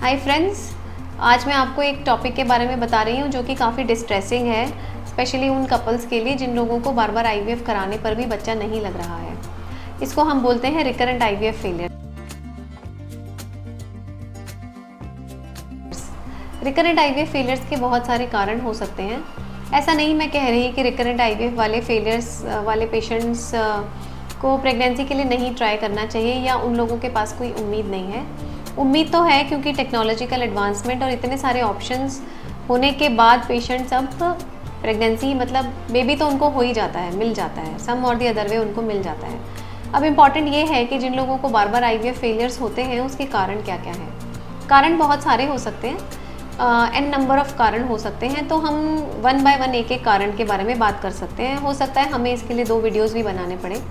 Hi friends, आज मैं आपको एक टॉपिक के बारे में बता रही हूँ जो कि काफ़ी डिस्ट्रेसिंग है, स्पेशली उन कपल्स के लिए जिन लोगों को बार बार आईवीएफ कराने पर भी बच्चा नहीं लग रहा है। इसको हम बोलते हैं recurrent IVF failure. Recurrent IVF failures के बहुत सारे कारण हो सकते हैं। ऐसा नहीं मैं कह रही कि रिकरेंट आईवीएफ वाले फेलियर्स वाले पेशेंट्स को प्रेगनेंसी के लिए नहीं ट्राई करना चाहिए या उन लोगों के पास कोई उम्मीद नहीं है। उम्मीद तो है, क्योंकि टेक्नोलॉजिकल एडवांसमेंट और इतने सारे ऑप्शंस होने के बाद पेशेंट्स अब प्रेगनेंसी मतलब बेबी तो उनको हो ही जाता है, मिल जाता है, सम और दी अदर वे उनको मिल जाता है। अब इम्पॉर्टेंट ये है कि जिन लोगों को बार बार आईवीएफ फेलियर्स होते हैं उसके कारण क्या क्या हैं। कारण बहुत सारे हो सकते हैं, एन नंबर ऑफ कारण हो सकते हैं, तो हम वन बाय वन एक एक कारण के बारे में बात कर सकते हैं। हो सकता है हमें इसके लिए 2 वीडियोज़ भी बनाने पड़े।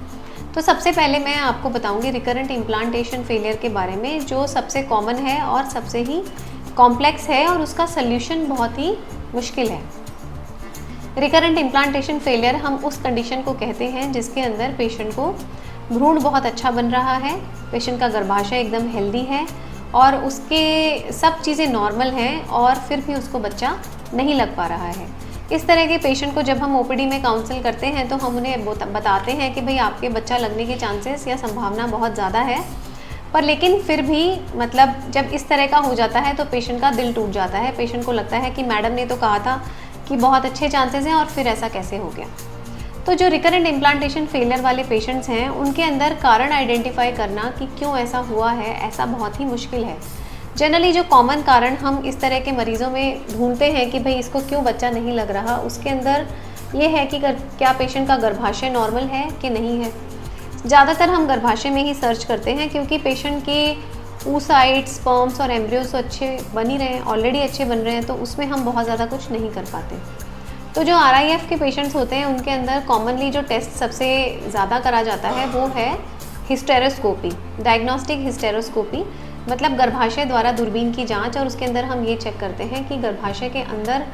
तो सबसे पहले मैं आपको बताऊंगी रिकरेंट इम्प्लांटेशन फेलियर के बारे में, जो सबसे कॉमन है और सबसे ही कॉम्प्लेक्स है और उसका सल्यूशन बहुत ही मुश्किल है। रिकरेंट इम्प्लांटेशन फेलियर हम उस कंडीशन को कहते हैं जिसके अंदर पेशेंट को भ्रूण बहुत अच्छा बन रहा है, पेशेंट का गर्भाशय एकदम हेल्दी है और उसके सब चीज़ें नॉर्मल हैं और फिर भी उसको बच्चा नहीं लग पा रहा है। इस तरह के पेशेंट को जब हम ओपीडी में काउंसिल करते हैं तो हम उन्हें बताते हैं कि भाई आपके बच्चा लगने के चांसेस या संभावना बहुत ज़्यादा है, पर लेकिन फिर भी मतलब जब इस तरह का हो जाता है तो पेशेंट का दिल टूट जाता है। पेशेंट को लगता है कि मैडम ने तो कहा था कि बहुत अच्छे चांसेस हैं और फिर ऐसा कैसे हो गया। तो जो रिकरेंट इम्प्लांटेशन फेलियर वाले पेशेंट्स हैं उनके अंदर कारण आइडेंटिफाई करना कि क्यों ऐसा हुआ है, ऐसा बहुत ही मुश्किल है। जनरली जो कॉमन कारण हम इस तरह के मरीज़ों में ढूंढते हैं कि भाई इसको क्यों बच्चा नहीं लग रहा, उसके अंदर ये है कि क्या पेशेंट का गर्भाशय नॉर्मल है कि नहीं है। ज़्यादातर हम गर्भाशय में ही सर्च करते हैं क्योंकि पेशेंट के oocytes, स्पर्म्स और एम्ब्रियोज तो अच्छे बन ही रहे हैं, ऑलरेडी अच्छे बन रहे हैं, तो उसमें हम बहुत ज़्यादा कुछ नहीं कर पाते। तो जो RIF के पेशेंट्स होते हैं उनके अंदर कॉमनली जो टेस्ट सबसे ज़्यादा करा जाता है वो है हिस्टेरोस्कोपी, डायग्नोस्टिक हिस्टेरोस्कोपी, मतलब गर्भाशय द्वारा दूरबीन की जांच, और उसके अंदर हम ये चेक करते हैं कि गर्भाशय के अंदर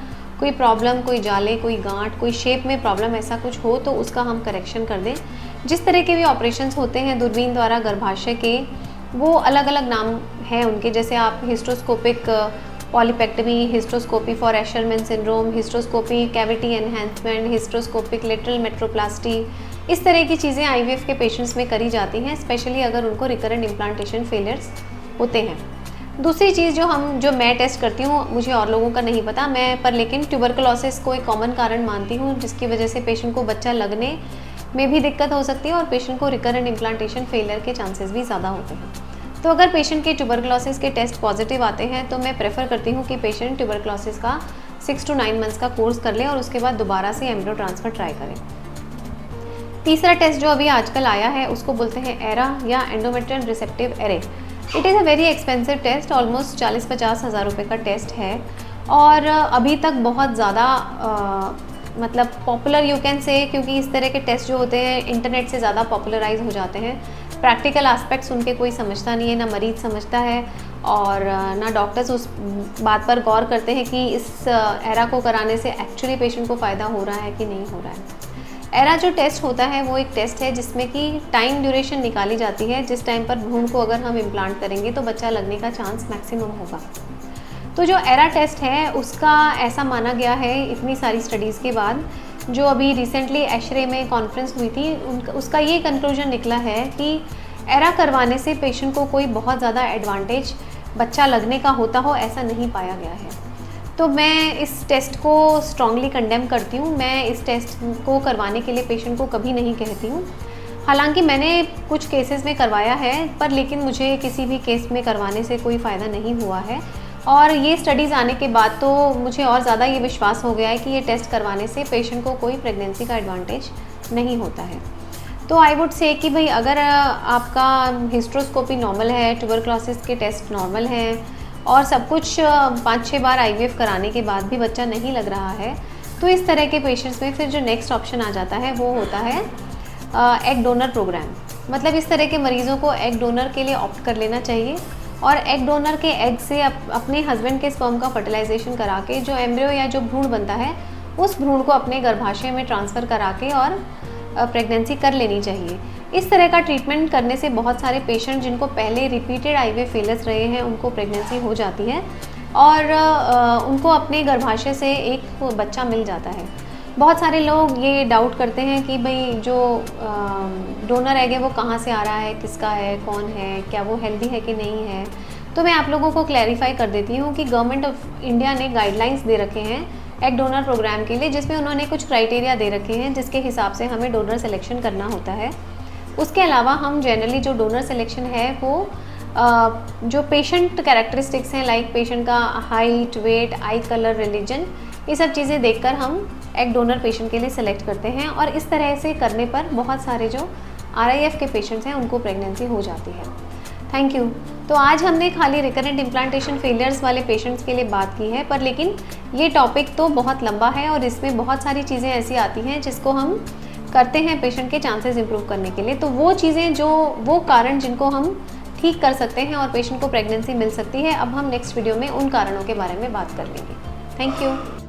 कोई प्रॉब्लम, कोई जाले, कोई गांठ, कोई शेप में प्रॉब्लम ऐसा कुछ हो तो उसका हम करेक्शन कर दें। जिस तरह के भी ऑपरेशंस होते हैं दूरबीन द्वारा गर्भाशय के, वो अलग अलग नाम हैं उनके, जैसे आप hysteroscopic polypectomy, hysteroscopy for Asherman syndrome, hysteroscopy cavity enhancement, hysteroscopic lateral metroplasty, इस तरह की चीज़ें IVF के पेशेंट्स में करी जाती हैं, स्पेशली अगर उनको रिकरेंट इम्प्लांटेशन फेलियर्स होते हैं। दूसरी चीज़ जो मैं टेस्ट करती हूँ, मुझे और लोगों का नहीं पता मैं, पर लेकिन ट्यूबरकुलोसिस को एक कॉमन कारण मानती हूँ जिसकी वजह से पेशेंट को बच्चा लगने में भी दिक्कत हो सकती है और पेशेंट को रिकरेंट इम्प्लांटेशन फेलियर के चांसेस भी ज़्यादा होते हैं। तो अगर पेशेंट के ट्यूबरकुलोसिस के टेस्ट पॉजिटिव आते हैं तो मैं प्रेफर करती हूँ कि पेशेंट ट्यूबरकुलोसिस का 6 to 9 मंथ्स का कोर्स कर ले और उसके बाद दोबारा से एम्ब्रियो ट्रांसफ़र ट्राई करें। तीसरा टेस्ट जो अभी आजकल आया है उसको बोलते हैं एरा या endometrial receptive array. It is a very expensive test, almost 40-50 हज़ार रुपये का टेस्ट है और अभी तक बहुत ज़्यादा मतलब पॉपुलर यू कैन से, क्योंकि इस तरह के टेस्ट जो होते हैं इंटरनेट से ज़्यादा पॉपुलराइज हो जाते हैं। प्रैक्टिकल एस्पेक्ट्स उनके कोई समझता नहीं है, ना मरीज़ समझता है और ना डॉक्टर्स उस बात पर गौर करते हैं कि इस एरा को कराने से एक्चुअली पेशेंट को फ़ायदा हो रहा है कि नहीं हो रहा है। एरा जो टेस्ट होता है वो एक टेस्ट है जिसमें कि टाइम ड्यूरेशन निकाली जाती है, जिस टाइम पर भ्रूण को अगर हम इम्प्लांट करेंगे तो बच्चा लगने का चांस मैक्सिमम होगा। तो जो एरा टेस्ट है उसका ऐसा माना गया है इतनी सारी स्टडीज़ के बाद, जो अभी रिसेंटली एशरे में कॉन्फ्रेंस हुई थी, उसका ये कंक्लूजन निकला है कि एरा करवाने से पेशेंट को कोई बहुत ज़्यादा एडवांटेज बच्चा लगने का होता हो, ऐसा नहीं पाया गया है। तो मैं इस टेस्ट को स्ट्रांगली कंडेम करती हूँ। मैं इस टेस्ट को करवाने के लिए पेशेंट को कभी नहीं कहती हूँ। हालांकि मैंने कुछ केसेस में करवाया है, पर लेकिन मुझे किसी भी केस में करवाने से कोई फ़ायदा नहीं हुआ है और ये स्टडीज़ आने के बाद तो मुझे और ज़्यादा ये विश्वास हो गया है कि ये टेस्ट करवाने से पेशेंट को कोई प्रेगनेंसी का एडवांटेज नहीं होता है। तो आई वुड से कि भाई अगर आपका हिस्ट्रोस्कोपी नॉर्मल है, ट्यूबरकुलोसिस के टेस्ट नॉर्मल हैं और सब कुछ 5-6 बार IVF कराने के बाद भी बच्चा नहीं लग रहा है, तो इस तरह के पेशेंट्स में फिर जो नेक्स्ट ऑप्शन आ जाता है वो होता है एग डोनर प्रोग्राम। मतलब इस तरह के मरीज़ों को एग डोनर के लिए ऑप्ट कर लेना चाहिए और एग डोनर के एग से अपने हस्बैंड के स्पर्म का फर्टिलाइजेशन करा के जो एम्ब्रियो या जो भ्रूण बनता है उस भ्रूण को अपने गर्भाशय में ट्रांसफ़र करा के और प्रेगनेंसी कर लेनी चाहिए। इस तरह का ट्रीटमेंट करने से बहुत सारे पेशेंट जिनको पहले रिपीटेड आईवीएफ फेलियर्स रहे हैं उनको प्रेगनेंसी हो जाती है और उनको अपने गर्भाशय से एक बच्चा मिल जाता है। बहुत सारे लोग ये डाउट करते हैं कि भाई जो डोनर एग है वो कहाँ से आ रहा है, किसका है, कौन है, क्या वो हेल्दी है कि नहीं है। तो मैं आप लोगों को क्लैरिफाई कर देती हूँ कि गवर्नमेंट ऑफ इंडिया ने गाइडलाइंस दे रखे हैं एग डोनर प्रोग्राम के लिए, जिसमें उन्होंने कुछ क्राइटेरिया दे रखे हैं जिसके हिसाब से हमें डोनर सिलेक्शन करना होता है। उसके अलावा हम जनरली जो डोनर सिलेक्शन है वो जो पेशेंट कैरेक्टरिस्टिक्स हैं, लाइक पेशेंट का height, weight, eye colour, religion, ये सब चीज़ें देखकर हम एग डोनर पेशेंट के लिए सेलेक्ट करते हैं और इस तरह से करने पर बहुत सारे जो आरआईएफ के पेशेंट्स हैं उनको प्रेगनेंसी हो जाती है। Thank you. तो आज हमने खाली रिकरेंट इम्प्लांटेशन फेलियर्स वाले पेशेंट्स के लिए बात की है, पर लेकिन ये टॉपिक तो बहुत लंबा है और इसमें बहुत सारी चीज़ें ऐसी आती हैं जिसको हम करते हैं पेशेंट के चांसेस इंप्रूव करने के लिए। तो वो चीज़ें जो वो कारण जिनको हम ठीक कर सकते हैं और पेशेंट को प्रेगनेंसी मिल सकती है, अब हम नेक्स्ट वीडियो में उन कारणों के बारे में बात कर लेंगे। Thank you.